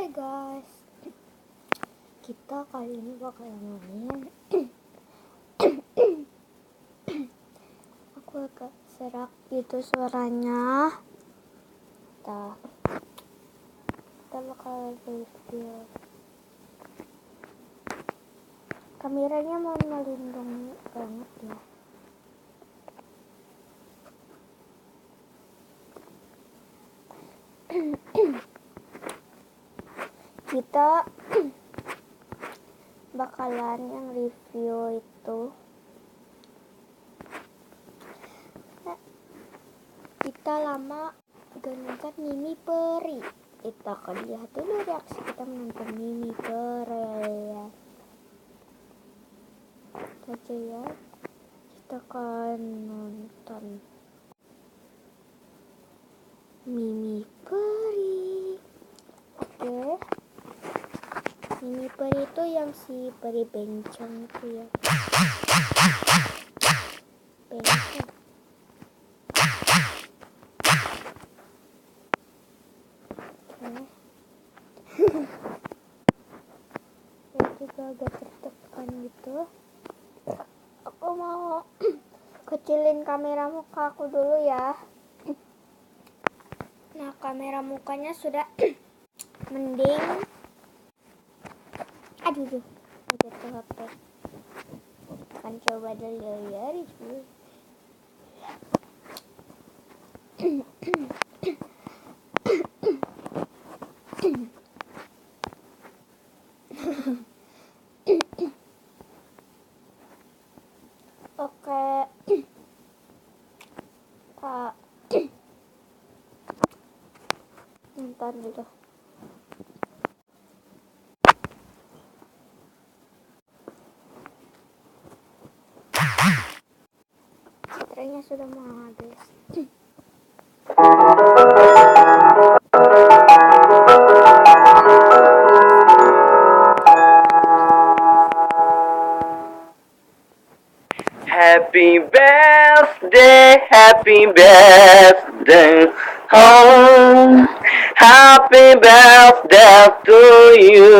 Hai guys, kita kali ini bakal main aku agak serak gitu suaranya. Kita bakal review. Kameranya mau melindungi banget ya. Kita bakalan yang review itu kita lama gak nonton Mimi Peri. Kita akan lihat dulu reaksi kita menonton Mimi Peri ya. Aja ya, kita akan nonton Mimi Peri. Oke. Mimi Peri itu yang si peri bencong itu ya. Bencong. Saya juga agak tertekan gitu. Aku mau kecilin kamera muka aku dulu ya. Nah, kamera mukanya sudah mending. Aduh, jatuh HP. Akan coba dulu ya review. Oke. Pak. Nonton dulu. Baterainya sudah mau habis. Happy birthday, happy birthday, oh, happy birthday to you.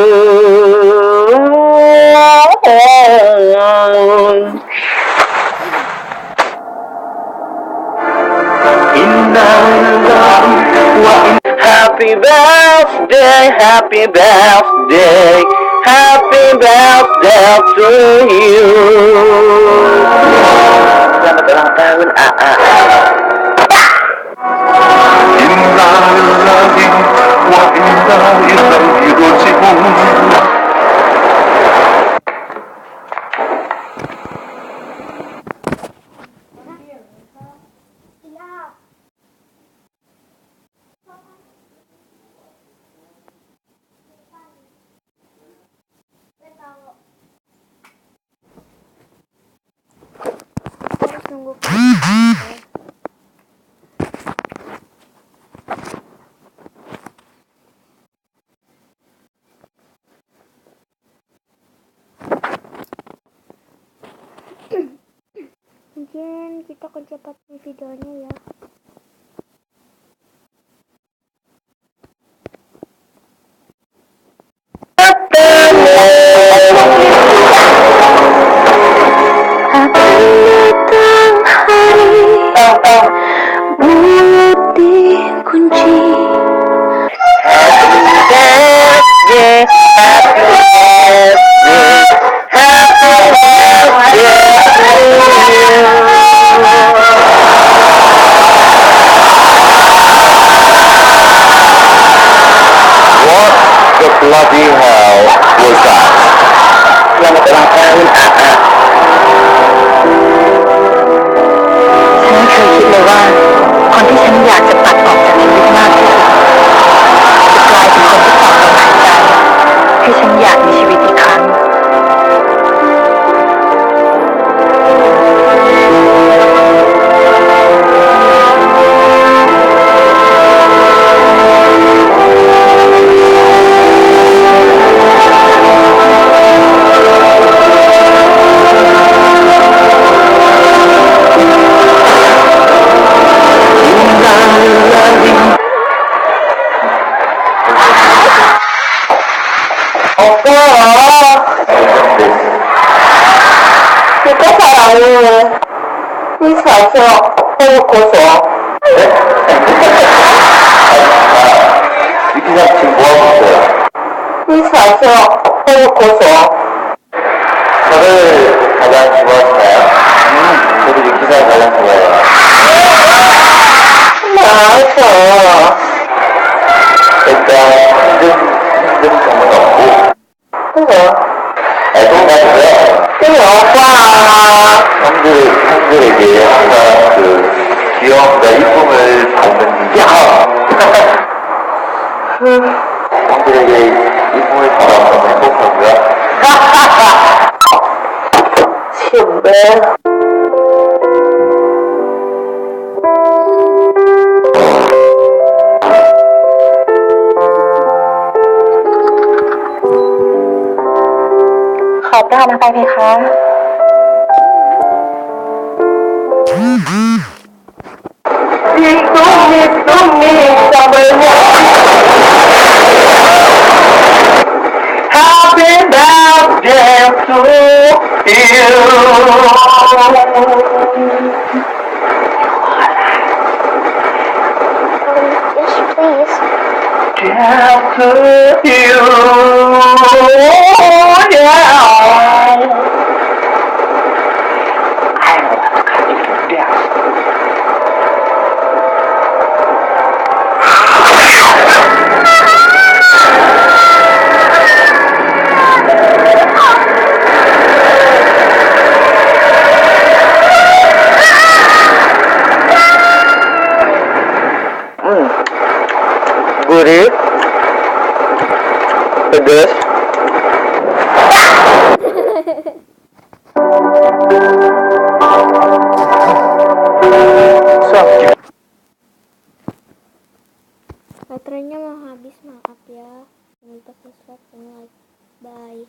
Happy birthday, happy birthday, happy birthday to you. Selamat ulang tahun AA. Innalillahi wa inna ilaihi raji'un. Harus nunggu mungkin kita akan cepat videonya ya. What the bloody hell was that? 없어. 진짜 사랑해. 이 사실 해놓고서. 네? 유키상 지금 뭐하고 있어요? 이 사실 해놓고서. 저를 가장 좋아하시나요? 저도 유키상 가장 좋아해요. 맞아. 일단 힘든 점은 없고. 그래. 동갑이고요. 오빠. 형들에게 항상 그 귀여움과 이쁨을 받는 야. 형들에게 이쁨을 받아서 행복하고요. 신배.ขอประทานอะไรไหมคะ Happy birthday to you. Yes, please. Just to you. Yeah. I want to cut you to death. Gurih, pedas. Sakit. Baterainya mau habis, maaf ya. Minta subscribe dan like. Bye.